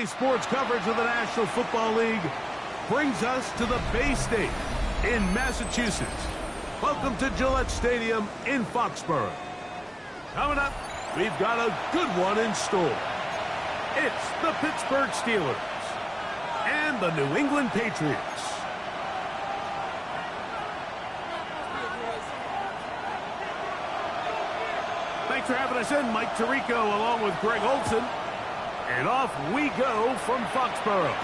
Today's sports coverage of the National Football League brings us to the Bay State in Massachusetts. Welcome to Gillette Stadium in Foxborough. Coming up, we've got a good one in store. It's the Pittsburgh Steelers and the New England Patriots. Thanks for having us in, Mike Tirico, along with Greg Olson. And off we go from Foxborough.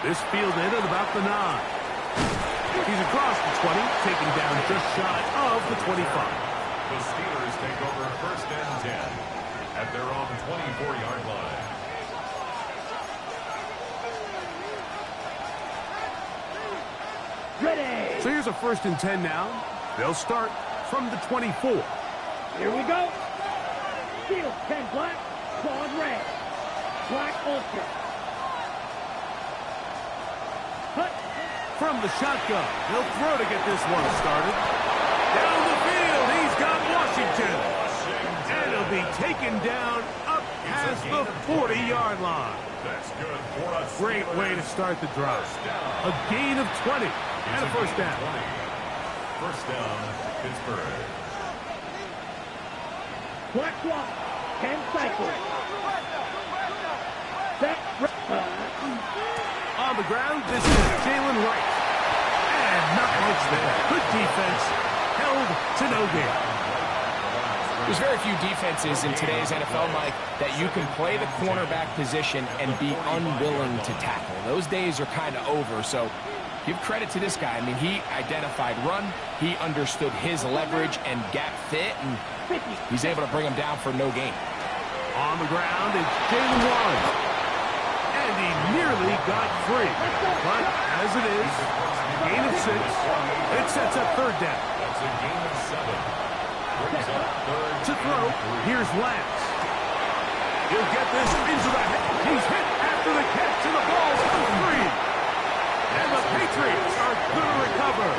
This fielded at about the 9. He's across the 20, taken down just shy of the 25. The Steelers take over first and 10 at their own 24-yard line. Ready. So here's a first and 10 now. They'll start from the 24. Here we go. Steel 10 black, quad red. Black ultra. Cut. From the shotgun, he'll throw to get this one started. Down the field, he's got Washington. And he'll be taken down up past the 40-yard line. That's good for us. Great way to start the drive. A gain of 20 and a first down. First down, Pittsburgh. Black swap. 10 cycles. On the ground, this is Jalen Wright. And not much there. Good defense. Held to no gain. There's very few defenses in today's NFL, Mike, that you can play the cornerback position and be unwilling to tackle. Those days are kind of over, so give credit to this guy. I mean, he identified run, he understood his leverage and gap fit, and he's able to bring him down for no gain. On the ground, it's Jalen Warren. And he nearly got free. But as it is, gain of 6, it sets up third down. That's a gain of 7. Brings up third. To throw, here's Lance. He'll get this into the head. He's hit after the catch, and the ball's free. And the Patriots are going to recover.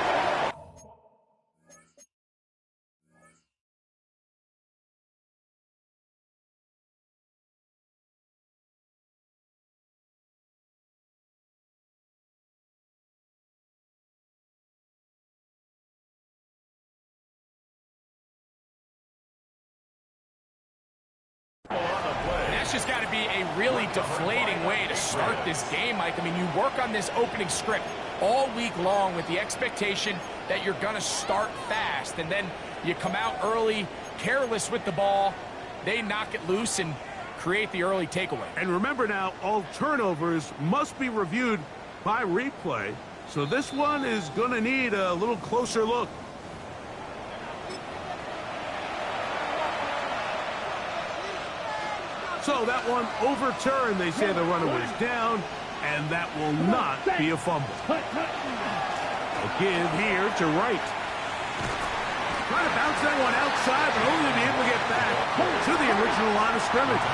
That's just got to be a really deflating way to start this game, Mike. I mean, you work on this opening script all week long with the expectation that you're going to start fast, and then you come out early, careless with the ball, they knock it loose and create the early takeaway. And remember now, all turnovers must be reviewed by replay, so this one is going to need a little closer look. So that one overturned. They say the runner was down, and that will not be a fumble. A give here to Wright. Trying to bounce that one outside, but only to be able to get back to the original line of scrimmage.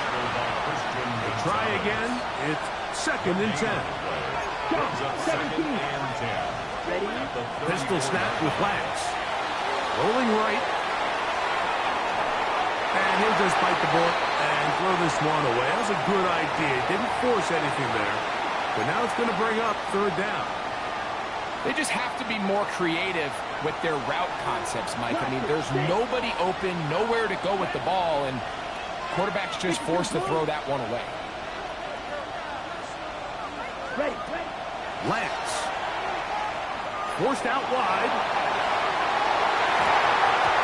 Try again. It's second and 10. 17. Pistol snap with Lance. Rolling right. And he'll just bite the bullet and throw this one away. That was a good idea. Didn't force anything there. But now it's going to bring up third down. They just have to be more creative with their route concepts, Mike. I mean, there's nobody open, nowhere to go with the ball, and quarterback's just forced to throw that one away. Lance. Forced out wide.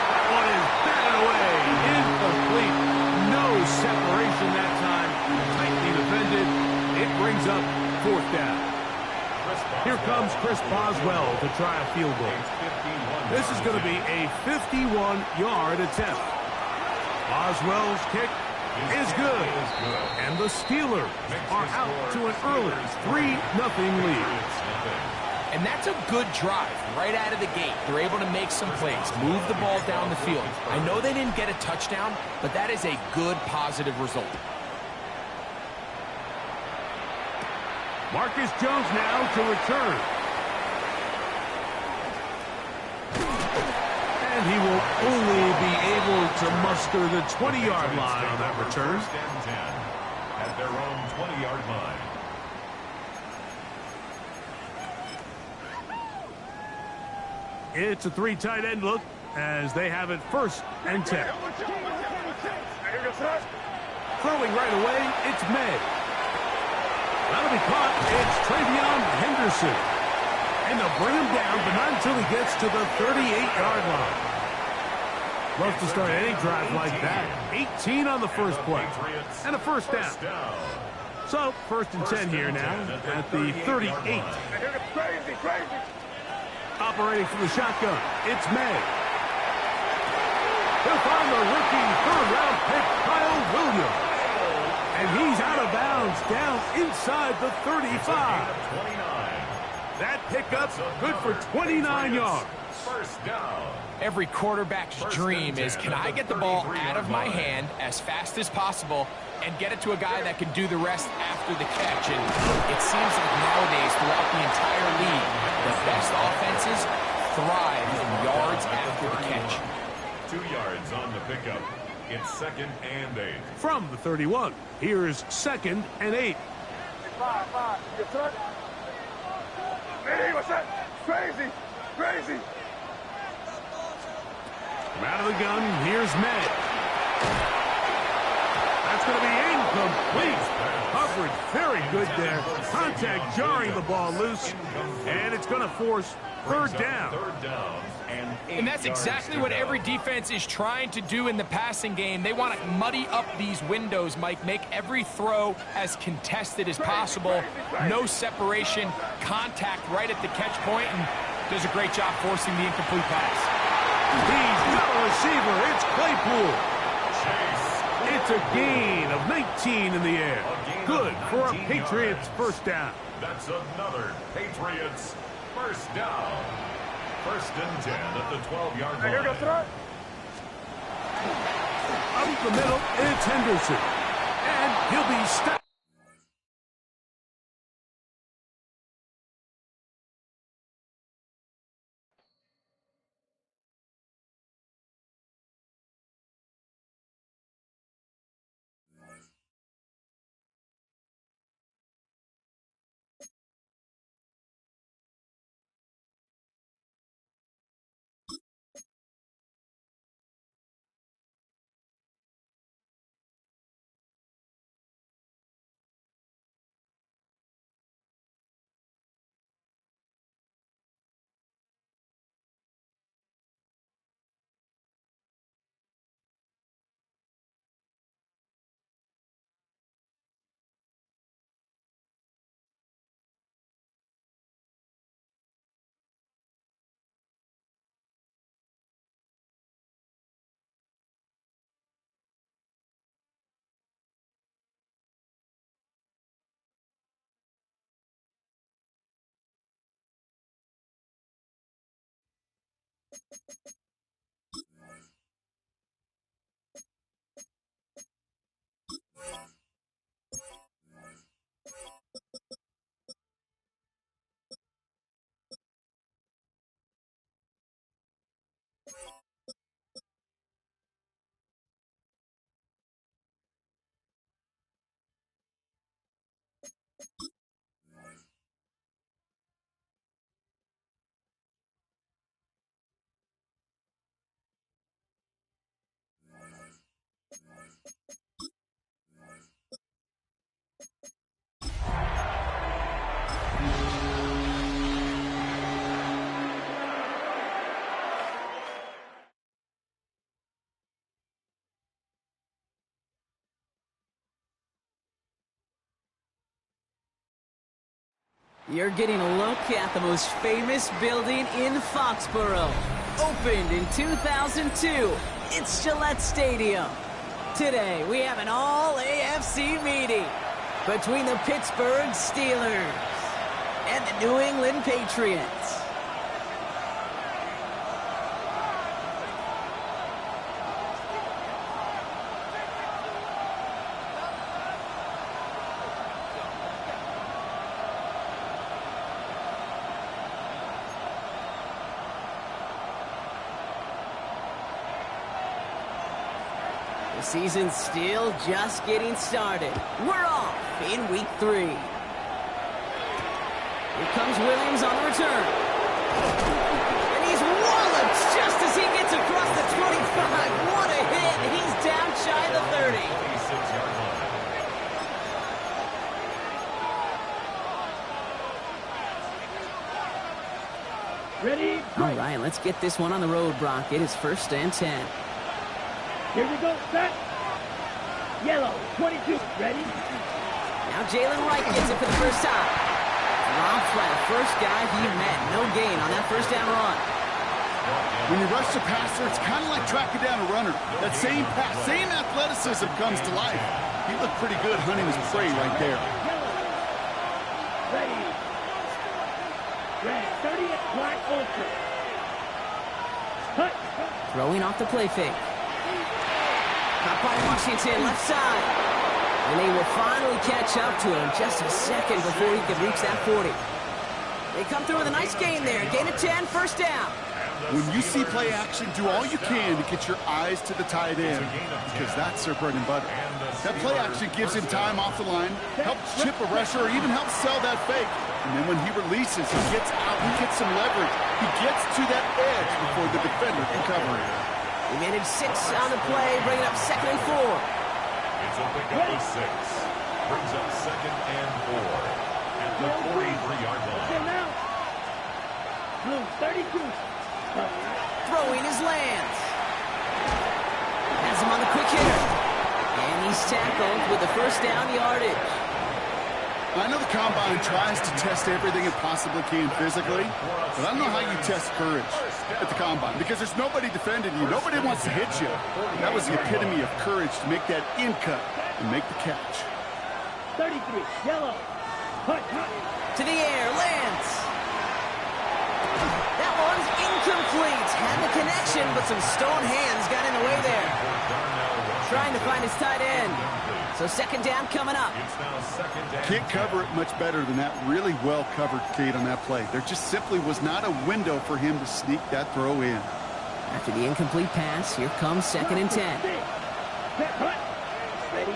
That one is batted away. Incomplete. No separation that time. Tightly defended. It brings up fourth down. Here comes Chris Boswell to try a field goal. This is going to be a 51-yard attempt. Boswell's kick is good. And the Steelers are out to an early 3-0 lead. And that's a good drive right out of the gate. They're able to make some plays, move the ball down the field. I know they didn't get a touchdown, but that is a good, positive result. Marcus Jones now to return. And he will only be able to muster the 20-yard line on that return. their own 20-yard line. It's a three tight end look as they have it 1st and 10. Throwing right away, it's May. That'll be caught. It's Travion Henderson. And they'll bring him down, but not until he gets to the 38-yard line. Love to start any drive like that. 18 on the first play. And a 1st down. So, 1st and 10 here now at the 38. Operating from the shotgun, it's May. He'll find the rookie 3rd-round pick, Kyle Williams. And he's out of bounds down inside the 35. That pickup good for 29 yards. 1st down. Every quarterback's dream is, can I get the ball out of my hand as fast as possible and get it to a guy that can do the rest after the catch? And it seems like nowadays throughout the entire league, the best offenses thrive in yards after the catch. 2 yards on the pickup. It's 2nd and 8. From the 31, here's 2nd and 8. Hey, what's that? Crazy. From out of the gun, here's May. That's going to be incomplete. Coverage very good there. Contact jarring the ball loose. And it's going to force 3rd down. And that's exactly what every defense is trying to do in the passing game. They want to muddy up these windows, Mike, make every throw as contested as possible. No separation, contact right at the catch point, and does a great job forcing the incomplete pass. He's got a receiver. It's Claypool. It's a gain of 19 in the air. Good for a Patriots 1st down. That's another Patriots 1st down. 1st and 10 at the 12-yard line. Up the middle, it's Henderson. And he'll be stopped. You're getting a look at the most famous building in Foxborough. Opened in 2002, it's Gillette Stadium. Today, we have an all-AFC meeting between the Pittsburgh Steelers and the New England Patriots. The season's still just getting started. We're off in week 3. Here comes Williams on the return. And he's walloped just as he gets across the 25. What a hit. He's down shy of the 30. 26-yard line. Ready? All right, let's get this one on the road, Brock. It is 1st and 10. Here we go. Set. Yellow. 22. Ready? Now Jalen Wright gets it for the first time. Drops by the first guy he met. No gain on that first down run. When you rush the passer, it's kind of like tracking down a runner. That same pass, same athleticism comes to life. He looked pretty good hunting his prey right there. Yellow. Ready. Red. 30 black ultra. Cut. Throwing off the play fake. Caught by Washington, left side. And they will finally catch up to him just a second before he could reach that 40. They come through with a nice gain there. Gain of 10, first down. When you see play action, do all you can to get your eyes to the tight end, because that's their bread and butter. That play action gives him time off the line, helps chip a rusher, or even helps sell that fake. And then when he releases, he gets out, he gets some leverage. He gets to that edge before the defender can cover it. He managed 6 on the play, bringing up 2nd and 4. It's a pickup of 6. Brings up 2nd and 4 at the 43-yard line. Okay, now. Blue. 32. Throwing his lands. Has him on the quick hitter. And he's tackled with the first down yardage. I know the Combine tries to test everything it possibly can physically, but I don't know how you test courage at the Combine, because there's nobody defending you. Nobody wants to hit you. That was the epitome of courage, to make that in cut and make the catch. 33. Yellow. Cut. To the air, lands. That one's incomplete. Had the connection, but some stone hands got in the way there. Trying to find his tight end. So 2nd down coming up. It's now 2nd down. Can't cover it much better than that really well-covered Cade on that play. There just simply was not a window for him to sneak that throw in. After the incomplete pass, here comes 2nd and 10. Cut. Ready.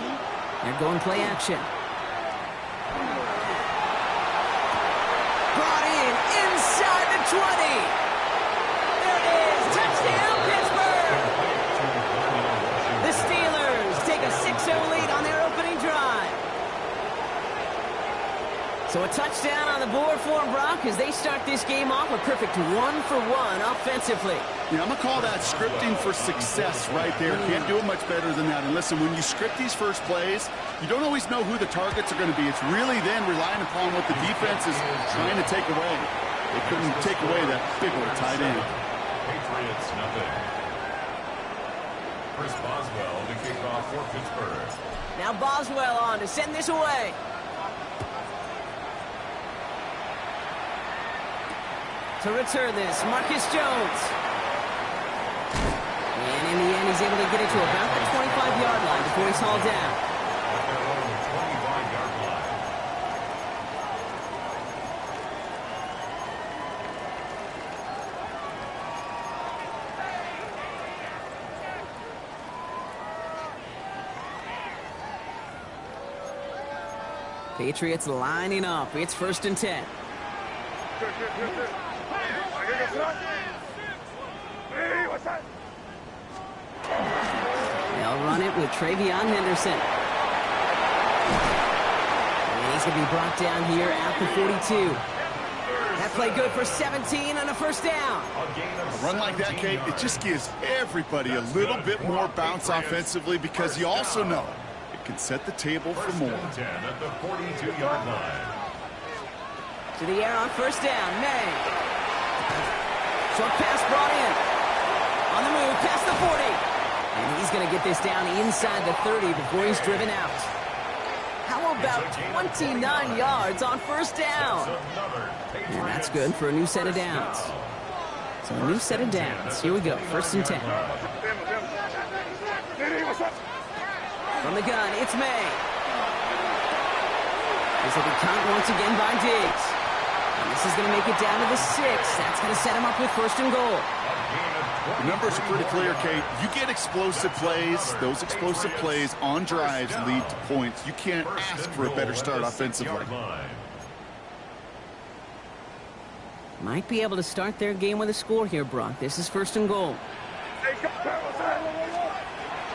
They're going play action. Brought in inside the 20. There it is. Touchdown, Pittsburgh. The Steelers take a 6-0 lead on their opening drive. So a touchdown on the board for them, Brock, as they start this game off a perfect 1-for-1 offensively. Yeah, I'm going to call that scripting for success right there. Can't do it much better than that. And listen, when you script these first plays, you don't always know who the targets are going to be. It's really then relying upon what the defense is trying to take away. They couldn't take away that big old tight end. Patriots, nothing. Chris Boswell to kick off for Pittsburgh. Now Boswell on to send this away. To return this, Marcus Jones. And in the end, he's able to get it to about the 25-yard line before he's hauled down. At their own 25-yard line. Patriots lining up. It's 1st and 10. They'll run it with Travion Henderson. And he's going to be brought down here at the 42. That play good for 17 and a first down. A run like that, Kate, it just gives everybody a little bit more bounce offensively, because you also know it can set the table for more. 1st and 10 at the 42-yard line. To the air on first down, May. Short pass brought in. On the move, past the 40. And he's going to get this down inside the 30 before he's driven out. How about 29 yards on first down? And that's good for a new set of downs. So a new set of downs. Here we go, 1st and 10. From the gun, it's May. This will be caught once again by Diggs. And this is going to make it down to the 6. That's going to set him up with 1st and goal. A gain of The numbers are pretty clear, Kate. You get explosive plays. Those explosive plays on drives lead to points. You can't ask for a better start offensively. Might be able to start their game with a score here, Brock. This is 1st and goal.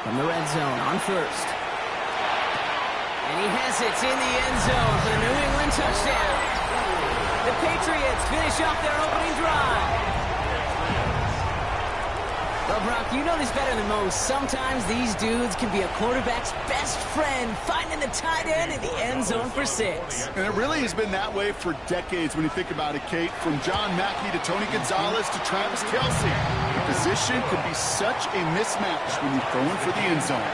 From the red zone on 1st. And he has it in the end zone for the New England touchdown. The Patriots finish off their opening drive. Well, Brock, you know this better than most. Sometimes these dudes can be a quarterback's best friend, finding the tight end in the end zone for 6. And it really has been that way for decades when you think about it, Kate. From John Mackey to Tony Gonzalez to Travis Kelce. The position can be such a mismatch when you're throwing for the end zone.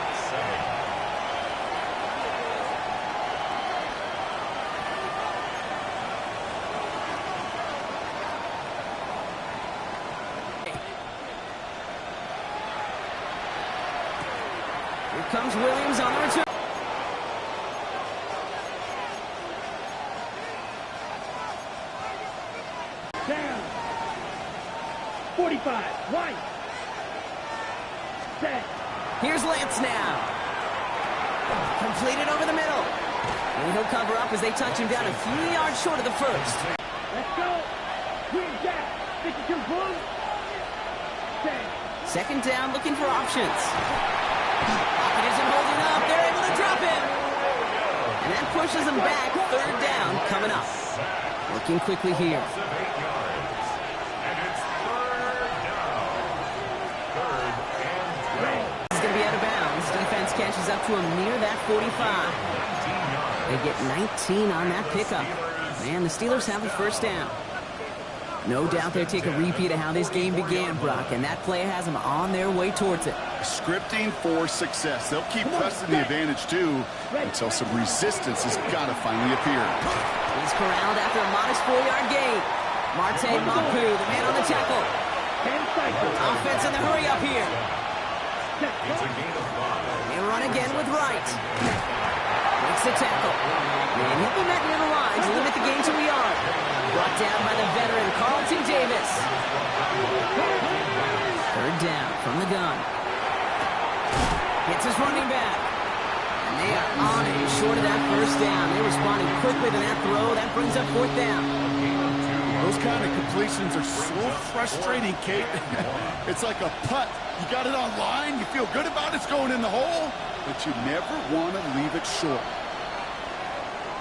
Comes Williams on the return. Down. 45. White. Set. Here's Lance now. Completed over the middle. And he'll cover up as they touch him down a few yards short of the 1st. Let's go. Green Jack. 52 blue. Set. 2nd down, looking for options. Pocket isn't holding up. They're able to drop him. And that pushes them back. 3rd down coming up. Working quickly here. He's going to be out of bounds. Defense catches up to him near that 45. They get 19 on that pickup. Man, the Steelers have a 1st down. No doubt they take a repeat of how this game began, Brock, and that play has them on their way towards it. Scripting for success. They'll keep pressing the advantage, too, until some resistance has got to finally appear. He's corralled after a modest 4-yard gain. Marte Mapu, the man on the tackle. Offense in the hurry up here. They run again with Wright. Makes the tackle. And he'll be met near the line to limit the gain to a yard. Brought down by the veteran Carlton Davis. 3rd down from the gun. Gets his running back. And they are on it short of that 1st down. They're responding quickly to that throw. That brings up 4th down. Those kind of completions are so frustrating, Kate. It's like a putt. You got it on line. You feel good about it's going in the hole, but you never want to leave it short.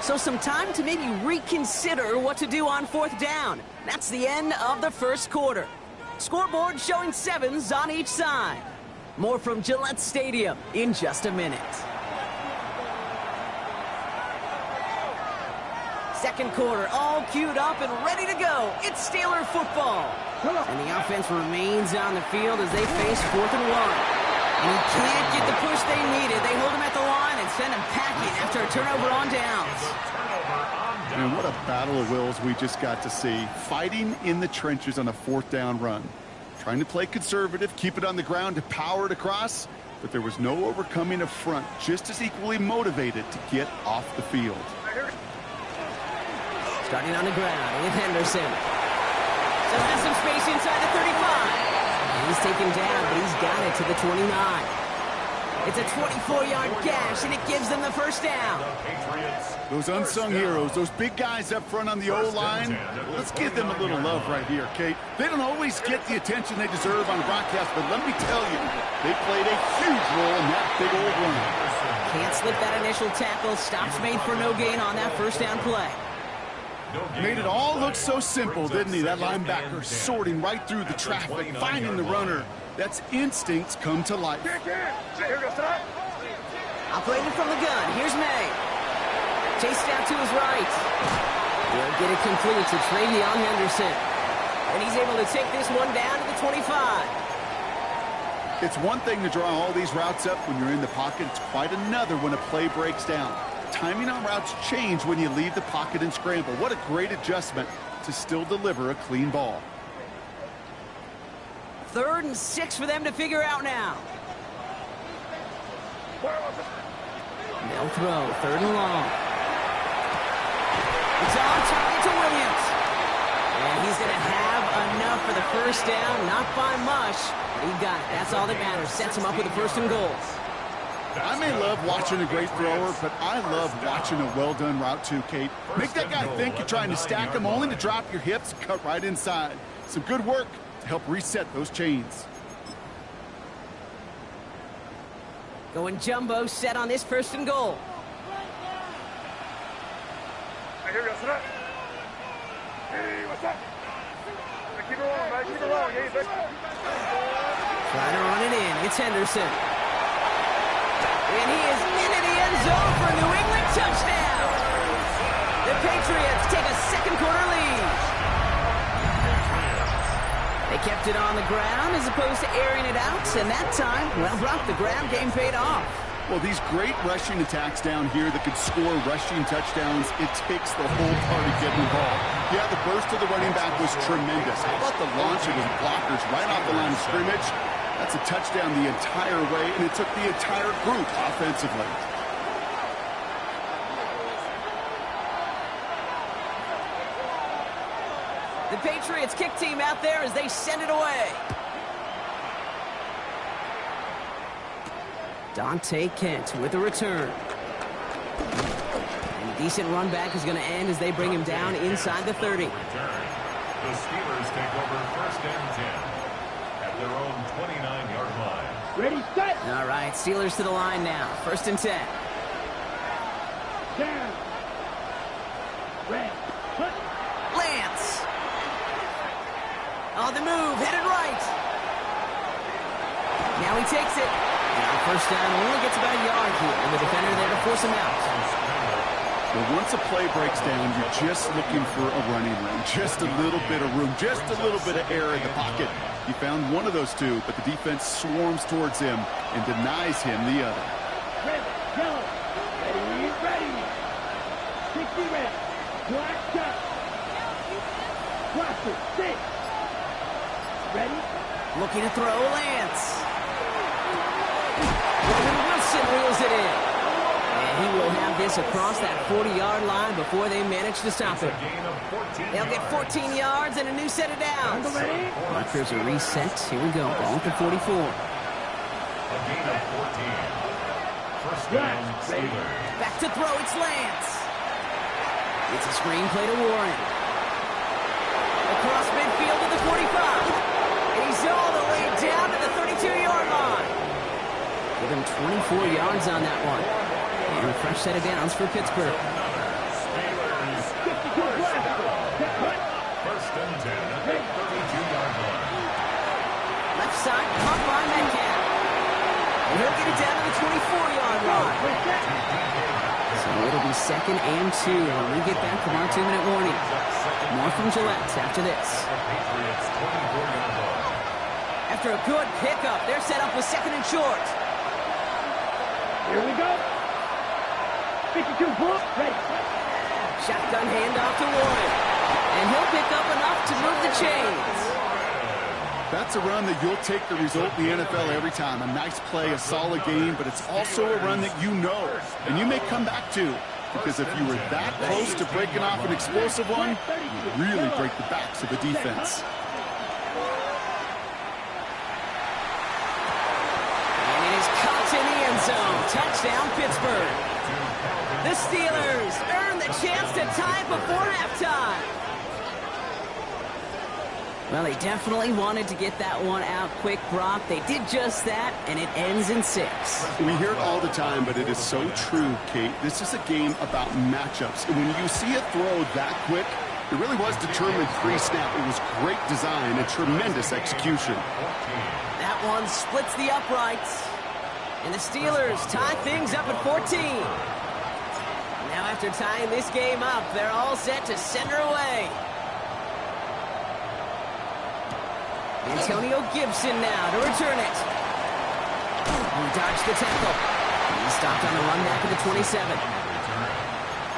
So some time to maybe reconsider what to do on 4th down. That's the end of the 1st quarter. Scoreboard showing 7s on each side. More from Gillette Stadium in just a minute. 2nd quarter, all queued up and ready to go. It's Steeler football. And the offense remains on the field as they face 4th and 1. And he can't get the push they needed. They hold him at the line and send him packing after a turnover on downs. And what a battle of wills we just got to see. Fighting in the trenches on a 4th down run. Trying to play conservative, keep it on the ground to power it across. But there was no overcoming a front just as equally motivated to get off the field. Starting on the ground with Henderson. So has some space inside the 35. He's taken down, but he's got it to the 29. It's a 24-yard gash, and it gives them the 1st down. Those unsung heroes, those big guys up front on the O-line, let's give them a little love right here, Kate. They don't always get the attention they deserve on the broadcast, but let me tell you, they played a huge role in that big old run. Can't slip that initial tackle. Stops made for no gain on that 1st down play. Made it all look so simple, didn't he? That linebacker sorting right through the traffic, finding the runner. That's instincts come to life. Operating from the gun. Here's May. Chased out to his right. He'll get it complete to Travion Henderson. And he's able to take this one down to the 25. It's one thing to draw all these routes up when you're in the pocket. It's quite another when a play breaks down. Timing on routes change when you leave the pocket and scramble. What a great adjustment to still deliver a clean ball. 3rd and 6 for them to figure out now. They'll throw. 3rd and long. It's on target to Williams. And he's going to have enough for the first down, not by much, but he got it. That's all that matters. Sets him up with a first and goal. I may love watching a great thrower, but I love watching a well-done route too, Kate. Make that guy think you're trying to stack him, only to drop your hips, cut right inside. Some good work to help reset those chains. Going jumbo set on this first and goal. Trying to run it in. It's Henderson. And he is into the end zone for a New England touchdown. The Patriots take a second quarter lead. They kept it on the ground as opposed to airing it out, and that time, well, Brock, the ground game paid off. Well, these great rushing attacks down here that could score rushing touchdowns, it takes the whole party getting involved. Yeah, the burst of the running back was tremendous. How about the launch of his blockers right off the line of scrimmage? That's a touchdown the entire way, and it took the entire group offensively. The Patriots kick team out there as they send it away. Dante Kent with a return. And a decent run back is going to end as they bring him down inside the 30. The Steelers take over first and 10 at their own 29-yard line. Ready, set. All right, Steelers to the line now. First and 10. Down. Red. Put. Lance. On the move, headed right. Now he takes it. Now first down, only gets about a yard here, and the defender there to force him out. Well, once a play breaks down, you're just looking for a running room. Just a little bit of room, just a little bit of air in the pocket. He found one of those two, but the defense swarms towards him and denies him the other. Red. Yellow. Ready. Ready. 60 red. Black shot. Blaster. 6. Ready. Looking to throw, Lance. Wilson reels it in. And he will have this across that 40-yard line before they manage to stop it. They'll get 14 yards and a new set of downs. Markers are reset. Here we go. Ball at the 44. A gain of 14. First down, Steelers. Back to throw. It's Lance. It's a screenplay to Warren. Across midfield to the 45. And he's all the way down to the 32-yard line. Give him 24 yards on that one. And a fresh set of downs for Pittsburgh. Steelers. First and 10 at the 32-yard line. Left side, caught by Metcalf. And he'll get it down to the 24-yard line. So it'll be second and 2 when we get back from our 2-minute warning. More from Gillette after this. Patriots 24-yard line. After a good pickup, they're set up with second and short. Here we go. 52 book. Ready. Shotgun handoff to Warren. And he'll pick up enough to move the chains. That's a run that you'll take the result in the NFL every time. A nice play, a solid game, but it's also a run that you know and you may come back to. Because if you were that close to breaking off an explosive one, you really break the backs of the defense. And it is caught in the end zone. Touchdown, Pittsburgh. The Steelers earn the chance to tie it before halftime. Well, they definitely wanted to get that one out quick, Brock. They did just that, and it ends in 6. We hear it all the time, but it is so true, Kate. This is a game about matchups. And when you see a throw that quick, it really was determined pre-snap. It was great design and tremendous execution. That one splits the uprights. And the Steelers tie things up at 14. Now after tying this game up, they're all set to send her away. Antonio Gibson now to return it. He dodged the tackle. He stopped on the run back at the 27.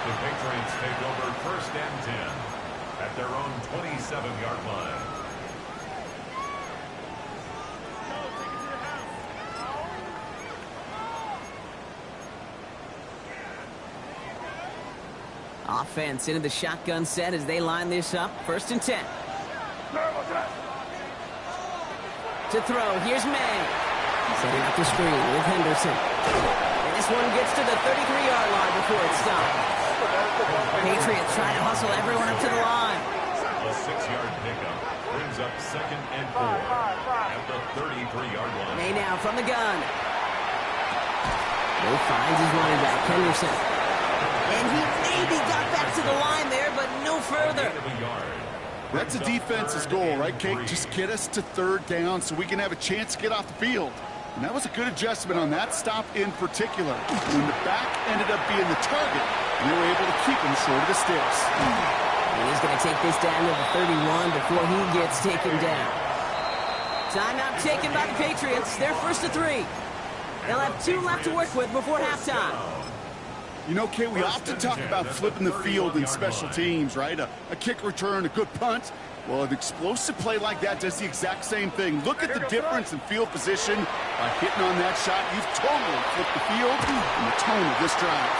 The Patriots take over first and 10 at their own 27-yard line. Offense into the shotgun set as they line this up. First and 10. To throw, here's May. Setting up the screen with Henderson. And this one gets to the 33-yard line before it's stopped. Patriots trying to hustle everyone up to the line. A 6-yard pickup brings up 2nd and 4 at the 33-yard line. May now from the gun. May finds his running back, Henderson. And he maybe got back to the line there, but no further. That's a defense's goal, right, Kate? Just get us to 3rd down so we can have a chance to get off the field. And that was a good adjustment on that stop in particular. When the back ended up being the target, they were able to keep him short of the sticks. And he's going to take this down to the 31 before he gets taken down. Timeout taken by the Patriots. They're 1st to 3. They'll have 2 left to work with before halftime. You know, Kate, we often talk about flipping the field in special teams, right? A kick return, a good punt. Well, an explosive play like that does the exact same thing. Look at the difference in field position. By hitting on that shot, you've totally flipped the field and the tone of this drive.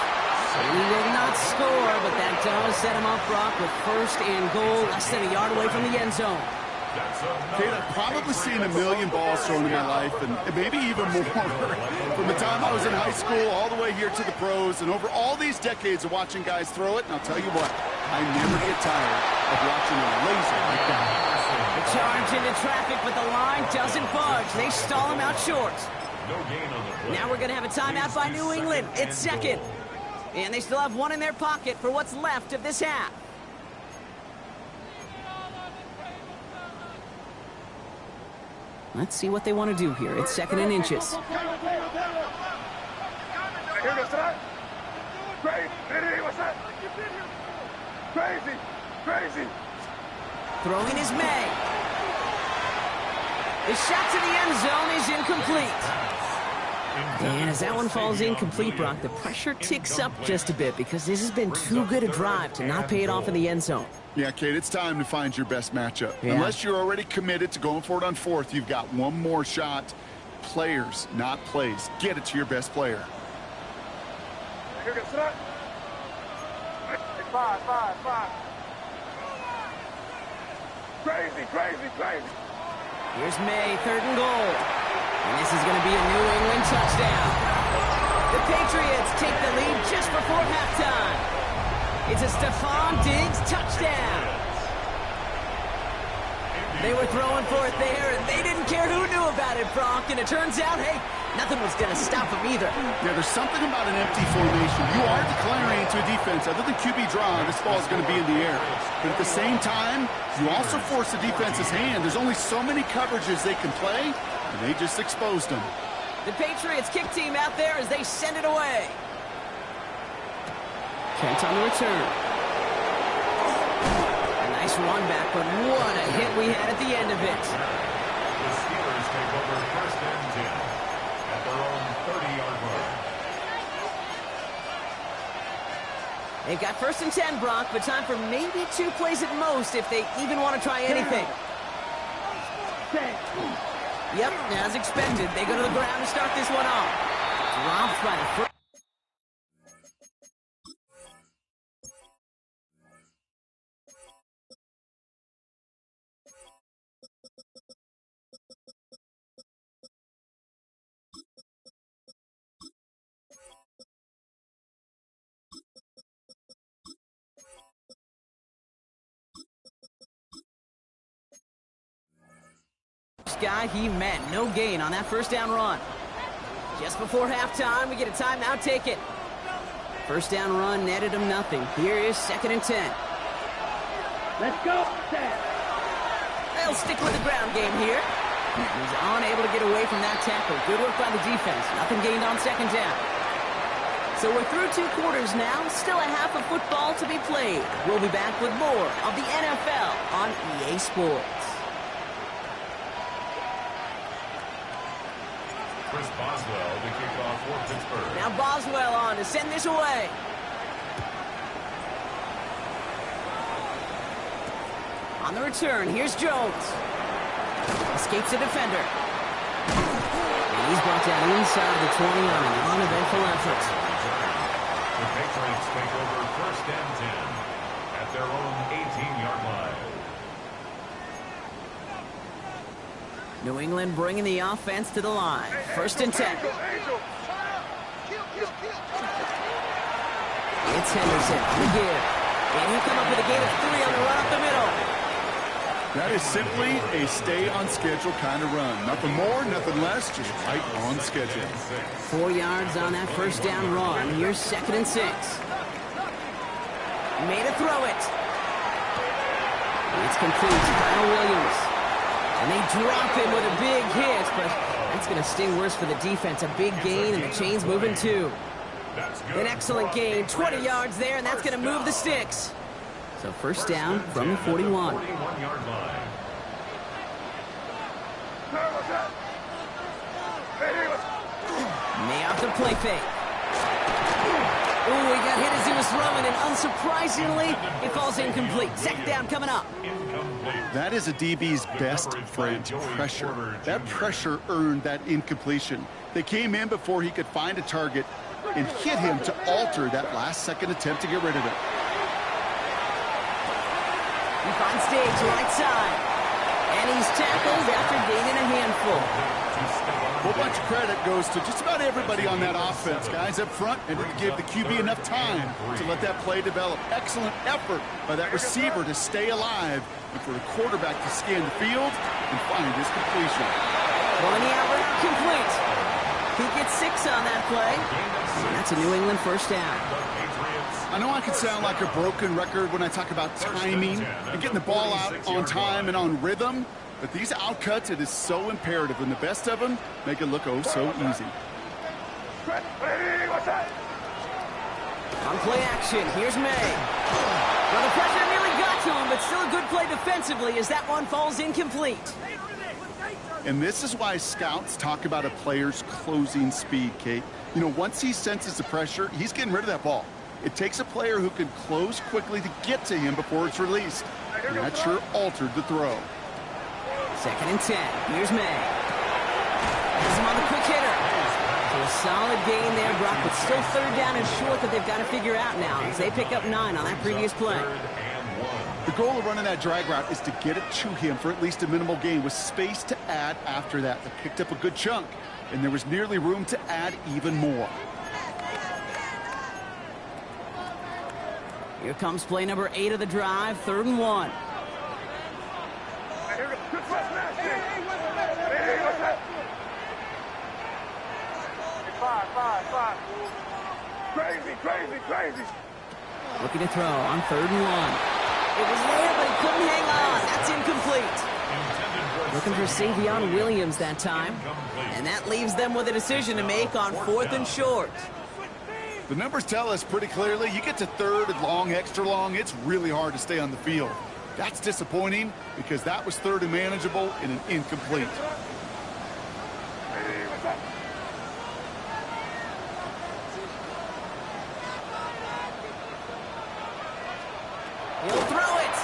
He did not score, but that does set him up, Brock, with 1st and goal, less than a yard away from the end zone. Kate, I've probably seen a million balls thrown in my life, and maybe even more. From the time I was in high school all the way here to the pros, and over all these decades of watching guys throw it, and I'll tell you what, I never get tired of watching a laser like that. The charge into traffic, but the line doesn't budge. They stall him out short. Now we're going to have a timeout by New England. It's 2nd. And they still have 1 in their pocket for what's left of this half. Let's see what they want to do here. It's 2nd and inches. Crazy. Throwing is May. The shot to the end zone is incomplete. And as that one falls incomplete, Brock, the pressure ticks up just a bit because this has been too good a drive to not pay it off in the end zone. Yeah, Kate, it's time to find your best matchup. Yeah. Unless you're already committed to going for it on 4th, you've got one more shot. Players, not plays. Get it to your best player. Five. Crazy. Here's May, 3rd and goal. And this is going to be a New England touchdown. The Patriots take the lead just before halftime. It's a Stephon Diggs touchdown. They were throwing for it there, and they didn't care who knew about it, Brock. And it turns out, hey, nothing was going to stop them either. Yeah, there's something about an empty formation. You are declaring to a defense, other than QB draw, this ball is going to be in the air. But at the same time, you also force the defense's hand. There's only so many coverages they can play, and they just exposed them. The Patriots kick team out there as they send it away. Kent on the return. A nice run back, but what a hit we had at the end of it. The Steelers take over 1st and 10 at their own 30-yard line. They've got 1st and 10, Brock, but time for maybe 2 plays at most if they even want to try anything. Yep, as expected, they go to the ground to start this one off. Dropped by the first. Guy he met. No gain on that 1st down run. Just before halftime, we get a timeout taken. 1st down run netted him nothing. Here is 2nd and 10. Let's go. They'll stick with the ground game here. He's unable to get away from that tackle. Good work by the defense. Nothing gained on 2nd down. So we're through 2 quarters now. Still a half of football to be played. We'll be back with more of the NFL on EA Sports. Chris Boswell to kick off for Pittsburgh. Now Boswell on to send this away. On the return, here's Jones. Escapes a defender. And he's brought down inside the 20 on an uneventful effort. The Patriots take over 1st and 10 at their own 18-yard line. New England bringing the offense to the line. 1st and 10. It's Henderson on the give. And he'll come up with a gain of 3 on the run up the middle. That is simply a stay-on-schedule kind of run. Nothing more, nothing less, just right on schedule. 4 yards on that 1st down run. Here's 2nd and 6. Made a throw it. It's complete to Kyle Williams. And they drop him with a big hit, but that's going to sting worse for the defense. A big gain, and the chain's moving too. An excellent gain, 20 yards there, and that's going to move the sticks. So 1st down from the 41. May off the play fake. Ooh, he got hit as he was throwing, and unsurprisingly, it falls incomplete. 2nd down coming up. That is a DB's best friend, pressure. That pressure earned that incompletion. They came in before he could find a target and hit him to alter that last-second attempt to get rid of it. He finds stage right side. And he's tackled after gaining a handful. A whole bunch of credit goes to just about everybody on that offense. Guys up front, and didn't give the QB enough time to let that play develop. Excellent effort by that receiver to stay alive and for the quarterback to scan the field and find his completion. Pulling the out route complete. He gets 6 on that play. And that's a New England 1st down. I know I can sound like a broken record when I talk about timing and getting the ball out on time and on rhythm, but these outcuts, it is so imperative, and the best of them make it look oh so easy. On play action, here's May. Well, the pressure nearly got to him, but still a good play defensively as that one falls incomplete. And this is why scouts talk about a player's closing speed, Kate. You know, once he senses the pressure, he's getting rid of that ball. It takes a player who can close quickly to get to him before it's released. And that sure altered the throw. 2nd and 10. Here's May. Has him on the quick hitter. So a solid gain there, Brock, but still 3rd down and short that they've got to figure out now as they pick up 9 on that previous play. The goal of running that drag route is to get it to him for at least a minimal gain with space to add after that. They picked up a good chunk, and there was nearly room to add even more. Here comes play number 8 of the drive, 3rd and 1. Crazy. Looking to throw on 3rd and 1. It was there, but he couldn't hang on. That's incomplete. Looking for Savion Williams that time. And that leaves them with a decision to make on 4th and short. The numbers tell us pretty clearly, you get to 3rd and long, extra long, it's really hard to stay on the field. That's disappointing because that was 3rd and manageable and an incomplete. He'll throw it.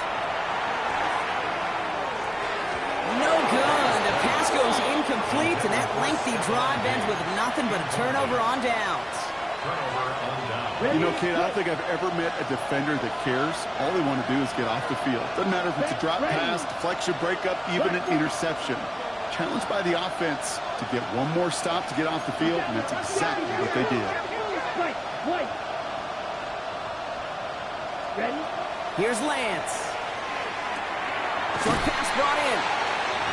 No good. The pass goes incomplete, and that lengthy drive ends with nothing but a turnover on downs. You know, Kate, I don't think I've ever met a defender that cares. All they want to do is get off the field. Doesn't matter if it's a drop pass, deflection, breakup, even an interception. Challenged by the offense to get one more stop to get off the field, and that's exactly what they did. Ready? Here's Lance. Short pass brought in.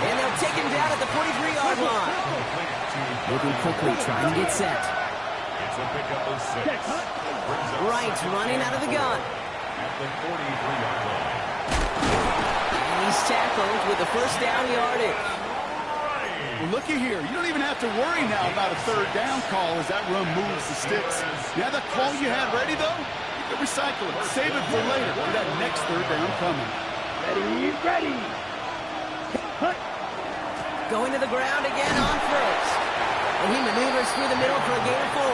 And they'll take him down at the 43-yard line. Moving quickly, trying to get set. It's a pickup of 6. Right, running out of the gun. At the 43-yard line. And he's tackled with the 1st down yardage. Well, looky here. You don't even have to worry now about a 3rd down call as that run moves the sticks. You have that call you had ready, though? You can recycle it. Save it for later for that next 3rd down coming. Ready. Going to the ground again on 1st. And he maneuvers through the middle for a gain of 4.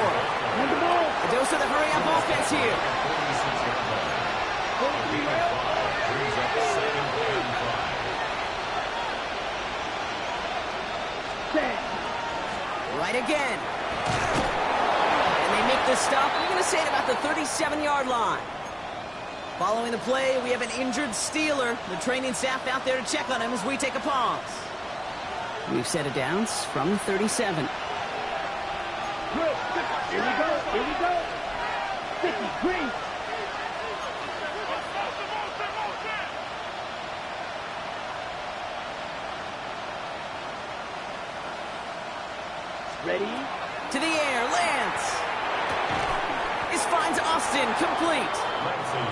And the ball. A dose of the hurry-up offense here. Right again. And they make this stop. We're going to say it about the 37-yard line. Following the play, we have an injured Steeler. The training staff out there to check on him as we take a pause. We've set it down from the 37. Good. Here we go. Here we go. 50, green. Ready? To the air, Lance. This finds Austin, complete.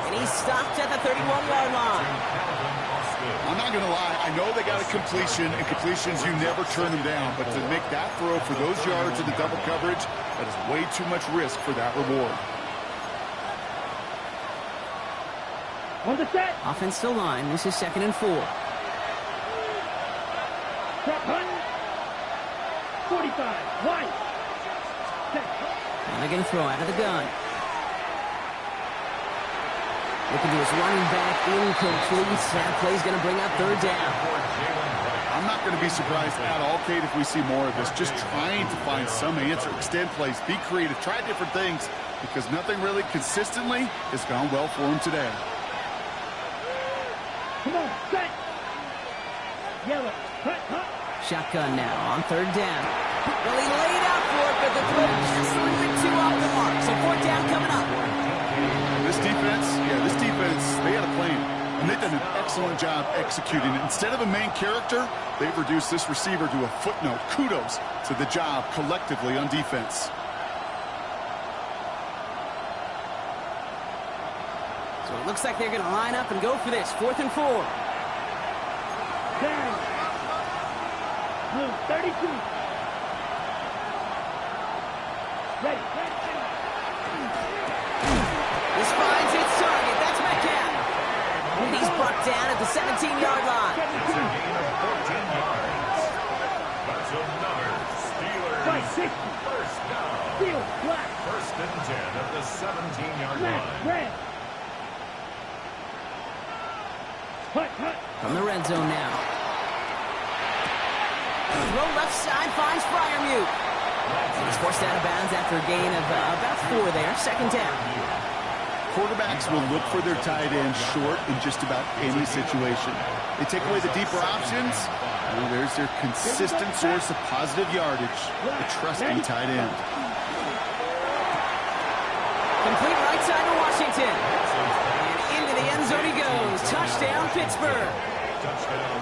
And he's stopped at the 31-yard line. I'm not going to lie. I know they got a completion, and completions, you never turn them down. But to make that throw for those yards in the double coverage, that is way too much risk for that reward. On the set. Offense to line. This is 2nd and 4. Set hunt. 45. Wide. Set. And they're going to throw out of the gun. Looking to his running back, incomplete. That play's going to bring up 3rd down. I'm not going to be surprised at all, Kate, if we see more of this. Just trying to find some answer, extend plays, be creative, try different things, because nothing really consistently has gone well for him today. Come on, set. Yellow. Cut, cut. Shotgun now on 3rd down. Well, he laid out for it, but the throw just a little bit too off the mark. So 4th down coming up. This defense, they had a plan, and they've done an excellent job executing it. Instead of a main character, they've reduced this receiver to a footnote. Kudos to the job collectively on defense. So it looks like they're going to line up and go for this. 4th and 4. Down. Blue, 32. Ready. This finds its target. That's Metcalf. And he's brought down at the 17-yard line. It's a gain of 14 yards. That's another Steelers. Right, 60. First down. Steel, black. 1st and 10 at the 17-yard line. Red. Cut, cut. From the red zone now. Throw left side finds Freiermuth. He's forced out of bounds after a gain of about 4 there. 2nd down. Quarterbacks will look for their tight end short in just about any situation. They take away the deeper options. Well, there's their consistent source of positive yardage, the trusting tight end. Complete right side to Washington. And into the end zone he goes. Touchdown, Pittsburgh.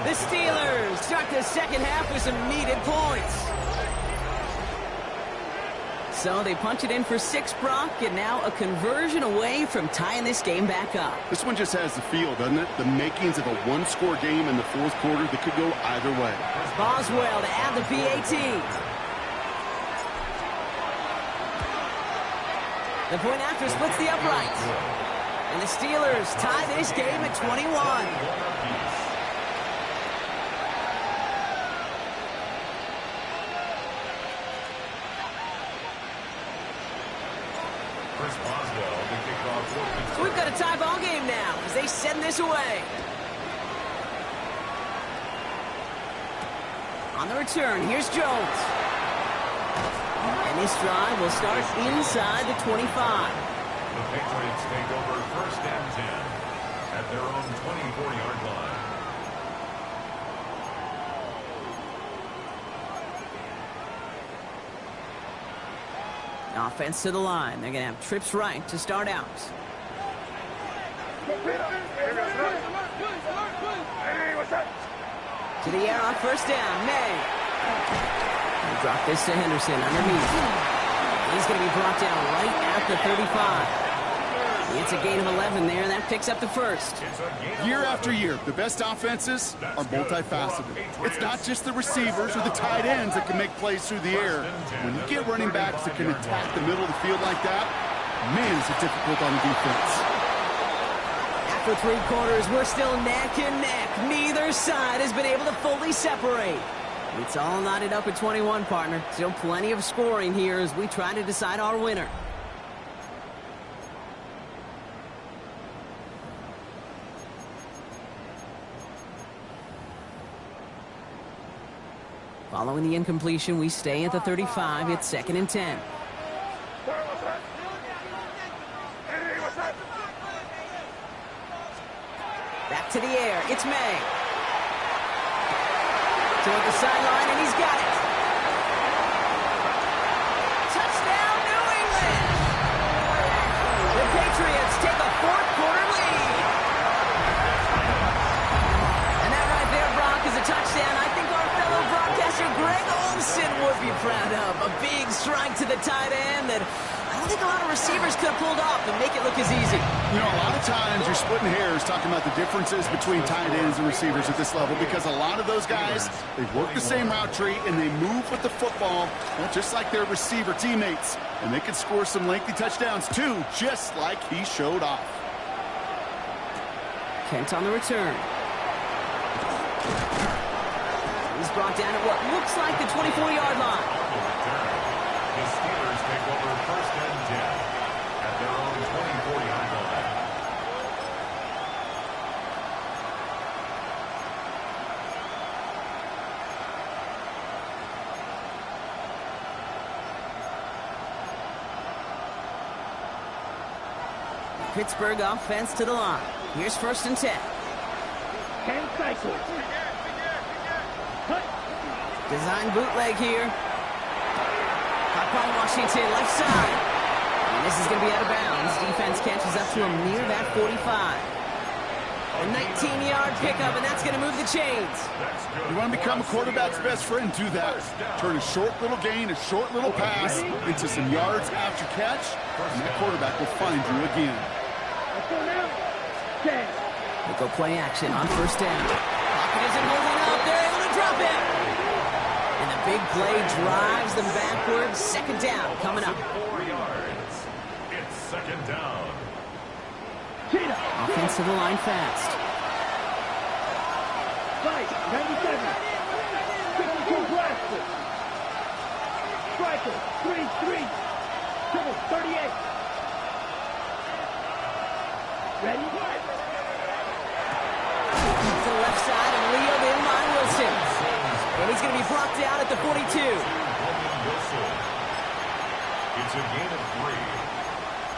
The Steelers start the 2nd half with some needed points. So they punch it in for 6, Brock, and now a conversion away from tying this game back up. This one just has the feel, doesn't it? The makings of a one-score game in the 4th quarter that could go either way. Boswell to add the PAT. The point after splits the uprights. And the Steelers tie this game at 21. So we've got a tie ball game now as they send this away. On the return, here's Jones. And this drive will start inside the 25. The Patriots take over 1st and 10 at their own 24-yard line. Offense to the line. They're going to have trips right to start out. To the air on 1st down. May. They drop this to Henderson underneath. He's going to be brought down right at the 35. It's a gain of 11 there. That picks up the 1st. Year after year, the best offenses are multifaceted. It's not just the receivers or the tight ends that can make plays through the air. When you get running backs that can attack the middle of the field like that, man, is it difficult on the defense. After 3 quarters, we're still neck and neck. Neither side has been able to fully separate. It's all knotted up at 21, partner. Still plenty of scoring here as we try to decide our winner. Following the incompletion, we stay at the 35. It's 2nd and 10. Back to the air. It's May. Toward the sideline, and he's got it. Touchdown, New England! The Patriots take a fourth-quarter lead. And that right there, Brock, is a touchdown I think our fellow broadcaster Greg Olsen would be proud of. A big strike to the tight end that I don't think a lot of receivers could have pulled off and make it look as easy. You know, a lot of times you're splitting hairs talking about the differences between tight ends and receivers at this level because a lot of those guys, they work the same route tree and they move with the football, well, just like their receiver teammates. And they can score some lengthy touchdowns too, just like he showed off. Kent on the return. He's brought down at what looks like the 24-yard line. The Steelers take over first and 10 at their own 24-yard line. Pittsburgh offense to the line. Here's first and 10. 10 cycles. Cut. Design bootleg here. Caught by Washington, left side. And this is going to be out of bounds. Defense catches up to him near that 45. A 19-yard pickup, and that's going to move the chains. You want to become a quarterback's best friend, do that. Turn a short little gain, a short little pass into some yards after catch, and that quarterback will find you again. Let's go now. 10. They go play action on first down. Pocket isn't holding up. They're able to drop it. And the big play drives them backwards. Second down coming up. 4 yards. It's second down. Offense to the line fast. Right, 97. 52 blasters. Striker, 3-3. Triple, 38. Ready? To the left side and wheeled in by Wilson. And he's going to be blocked out at the 42. It's a gain of 3.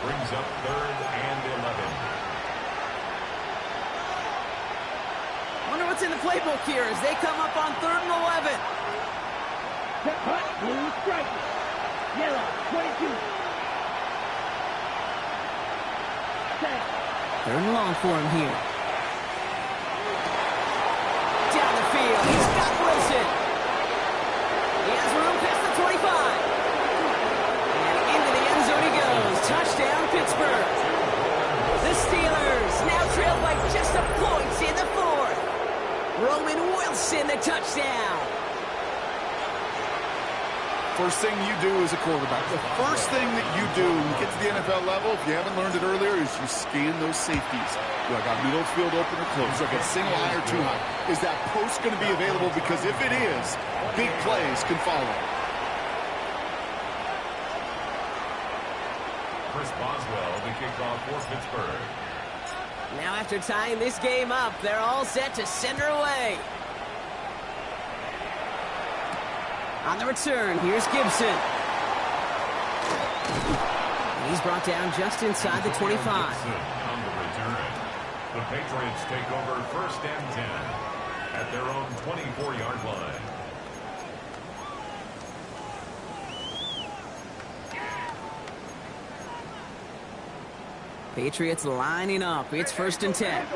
Brings up third and 11. Wonder what's in the playbook here as they come up on third and 11. Cut, blue striker. Yellow, 22. 10. Third and long for him here. Down the field, he's got Wilson. He has room past the 25. And into the end zone he goes. Touchdown, Pittsburgh. The Steelers now trail by just a point in the fourth. Roman Wilson, the touchdown. First thing you do as a quarterback, the first thing that you do when you get to the NFL level, if you haven't learned it earlier, is you scan those safeties. Do I got middle field open or close? Do I got single high or two high? Is that post going to be available? Because if it is, big plays can follow. Chris Boswell, the kickoff for Pittsburgh. Now after tying this game up, they're all set to send her away. On the return, here's Gibson. He's brought down just inside the 25. On the return, the Patriots take over first and 10 at their own 24-yard line. Patriots lining up. It's first and 10.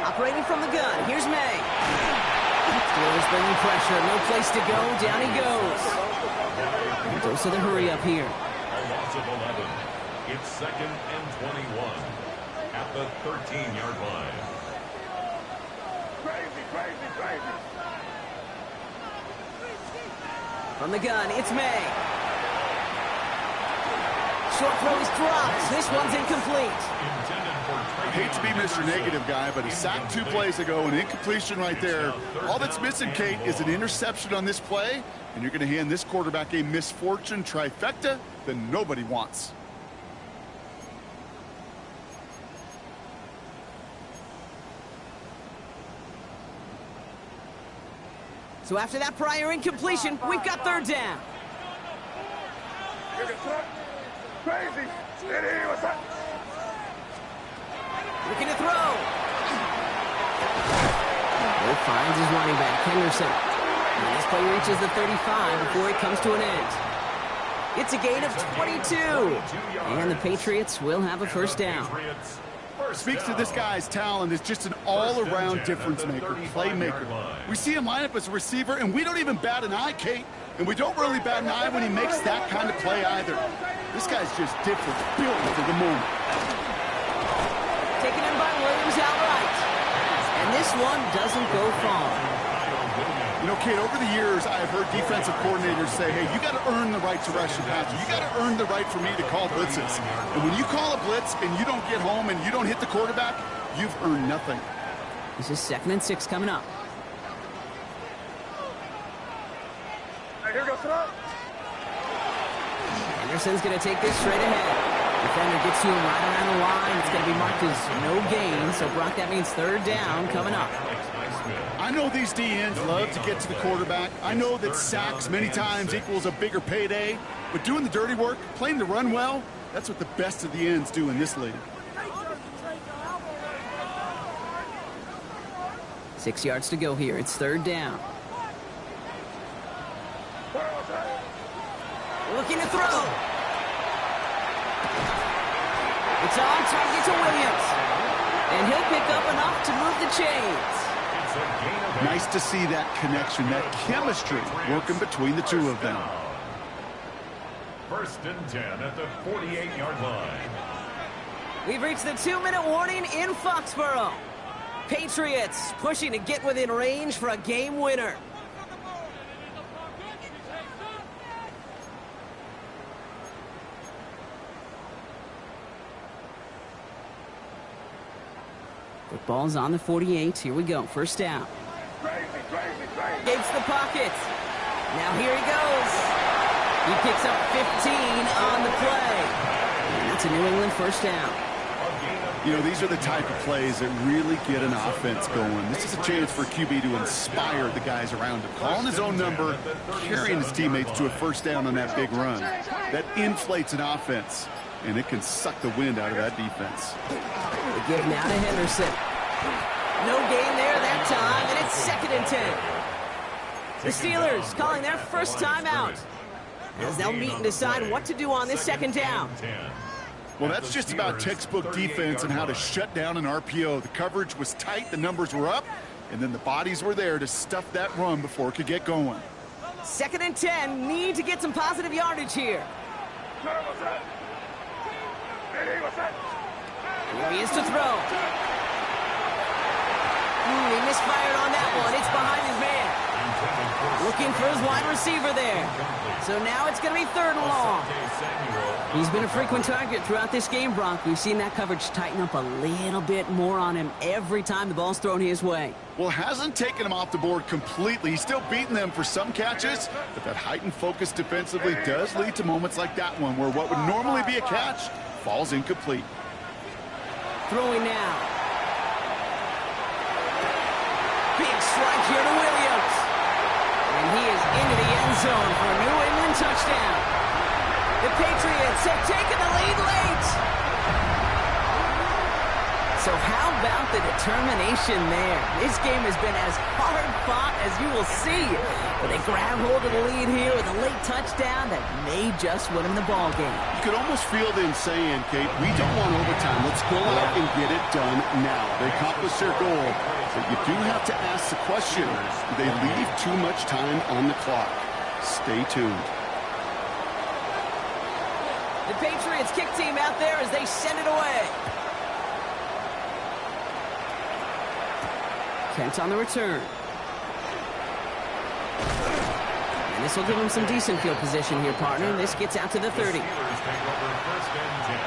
Operating from the gun, here's May. Steelers bringing pressure, no place to go, down he goes. Goes to the hurry up here. A loss of 11. It's second and 21 at the 13-yard line. From the gun, it's May. Short throw is dropped. This one's incomplete. I hate to be Mr. Negative guy, but he sacked 2 plays ago, an incompletion right there. All that's missing, Kate, is an interception on this play, and you're going to hand this quarterback a misfortune trifecta that nobody wants. So after that prior incompletion, we've got third down. Finds his running back, Henderson. And this play reaches the 35 before it comes to an end. It's a gain of 22. And the Patriots will have a first down. Speaks to this guy's talent as just an all-around difference maker, playmaker. We see him line up as a receiver, and we don't even bat an eye, Kate. And we don't really bat an eye when he makes that kind of play either. This guy's just different, built for the moment. Taken in by Williams outright. And this one doesn't go far. You know, Kate, over the years, I've heard defensive coordinators say, hey, you got to earn the right to rush the passer. You got to earn the right for me to call blitzes. And when you call a blitz and you don't get home and you don't hit the quarterback, you've earned nothing. This is 2nd and 6 coming up. Here goes throw. Anderson's going to take this straight ahead. Defender gets to him right around the line. It's going to be marked as no gain. So, Brock, that means 3rd down coming up. I know these D-ends love to get to the quarterback. I know that sacks many times equals a bigger payday. But doing the dirty work, playing the run well, that's what the best of the ends do in this league. 6 yards to go here. It's 3rd down. Looking to throw. It's on target to Williams. And he'll pick up enough to move the chains. Nice to see that connection, that chemistry working between the two of them. 1st and 10 at the 48-yard line. We've reached the 2-minute warning in Foxborough. Patriots pushing to get within range for a game winner. Football's on the 48. Here we go. 1st down. Gates the pocket. Now here he goes. He picks up 15 on the play. And that's a New England 1st down. You know, these are the type of plays that really get an offense going. This is a chance for QB to inspire the guys around him. Calling his own number, carrying his teammates to a 1st down on that big run. That inflates an offense, and it can suck the wind out of that defense. They give now to Henderson. No gain there that time, and it's 2nd and 10. The Steelers calling their first time out, as they'll meet and decide what to do on this 2nd down. Well, that's just about textbook defense and how to shut down an RPO. The coverage was tight, the numbers were up, and then the bodies were there to stuff that run before it could get going. 2nd and 10, need to get some positive yardage here. Here he is to throw. He misfired on that one. It's behind his man. Looking for his wide receiver there. So now it's going to be 3rd and long. He's been a frequent target throughout this game, Brock. We've seen that coverage tighten up a little bit more on him every time the ball's thrown his way. Well, hasn't taken him off the board completely. He's still beating them for some catches, but that heightened focus defensively does lead to moments like that one where what would normally be a catch falls incomplete. Throwing now. Big strike here to Williams. And he is into the end zone for a New England touchdown. The Patriots have taken the lead late. So how about the determination there? This game has been as hard fought as you will see. But they grab hold of the lead here with a late touchdown that may just win them the ball game. You could almost feel them saying, Kate, we don't want overtime. Let's go out and get it done now. They accomplished their goal. But you do have to ask the question, do they leave too much time on the clock? Stay tuned. The Patriots kick team out there as they send it away. Kent on the return. And this will give him some decent field position here, partner. This gets out to the 30. The Steelers take over 1st and 10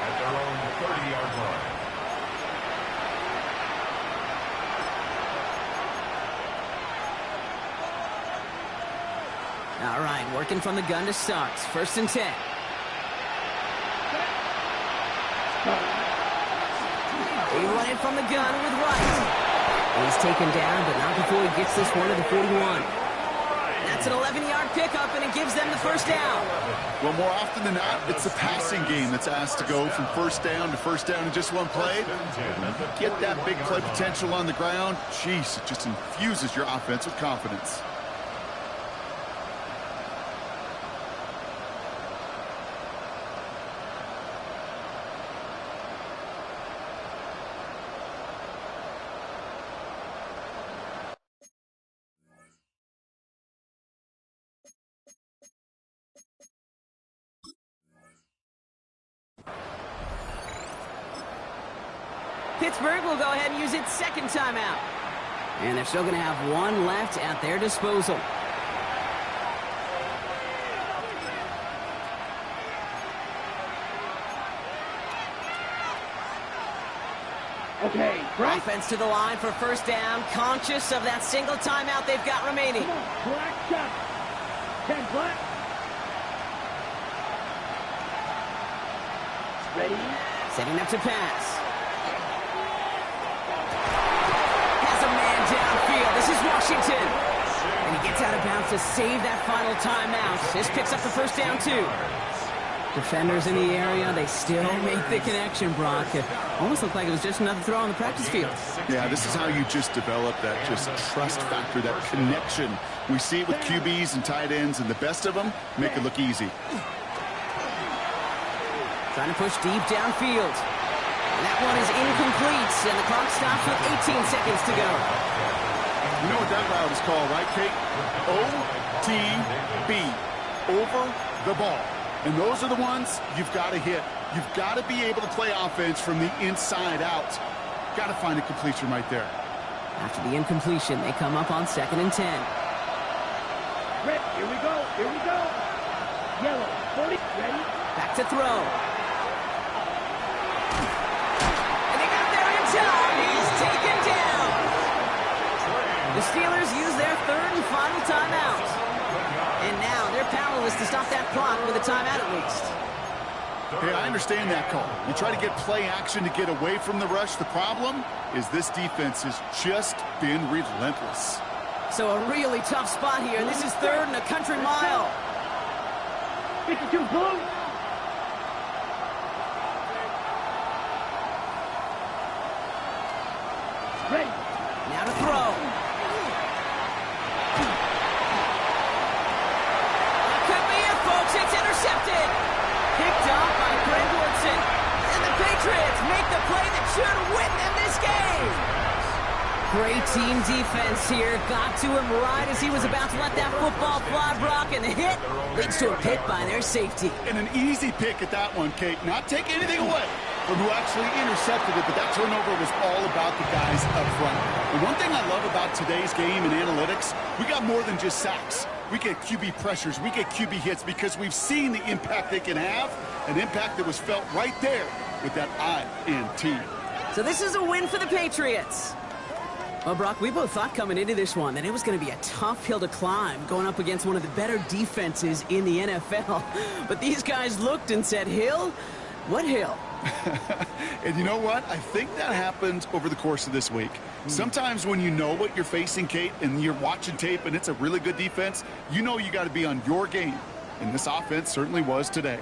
at their own 30-yard line. All right, working from the gun to start. 1st and 10. He running from the gun with Wright. He's taken down, but not before he gets this one to the 41. That's an 11-yard pickup, and it gives them the first down. Well, more often than not, it's the passing game that's asked to go from first down in just one play. Get that big play potential on the ground. Jeez, it just infuses your offense with confidence. Pittsburgh will go ahead and use its second timeout. And they're still going to have one left at their disposal. Okay, right. Offense to the line for first down, conscious of that single timeout they've got remaining. Come on, black shot. 10 black. Ready. Setting up to pass. Has a man downfield. This is Washington. And he gets out of bounds to save that final timeout. This picks up the first down, too. Defenders in the area, they still make the connection, Brock. It almost looked like it was just another throw on the practice field. Yeah, this is how you just develop that just trust factor, that connection. We see it with QBs and tight ends, and the best of them make it look easy. Trying to push deep downfield. And that one is incomplete, and the clock stops with 18 seconds to go. You know what that route is called, right, Kate? OTB, over the ball. And those are the ones you've got to hit. You've got to be able to play offense from the inside out. Got to find a completion right there. After the incompletion, they come up on 2nd and 10. Red, here we go, here we go. Yellow, 40, ready. Back to throw. And they got there in time. He's taken down. The Steelers use their third and final timeout. And now they're powerless to stop that clock with a timeout at least. Hey, I understand that call. You try to get play action to get away from the rush. The problem is this defense has just been relentless. So a really tough spot here. This is 3rd and a country mile. 52 blue. Ready. Now to throw. That could be it, folks. It's intercepted. Picked off by Brent Woodson. And the Patriots make the play that should win them this game. Great team defense here. Got to him right as he was about to let that football fly, Brock, and the hit leads to a pick by their safety. And an easy pick at that one, Kate. Not take anything away from who actually intercepted it, but that turnover was all about the guys up front. And one thing I love about today's game and analytics, we got more than just sacks. We get QB pressures, we get QB hits because we've seen the impact they can have, an impact that was felt right there with that INT. So this is a win for the Patriots. Well, Brock, we both thought coming into this one that it was going to be a tough hill to climb going up against one of the better defenses in the NFL. But these guys looked and said, hill? What hill? And you know what? I think that happened over the course of this week. Sometimes when you know what you're facing, Kate, and you're watching tape and it's a really good defense, you know you got to be on your game. And this offense certainly was today.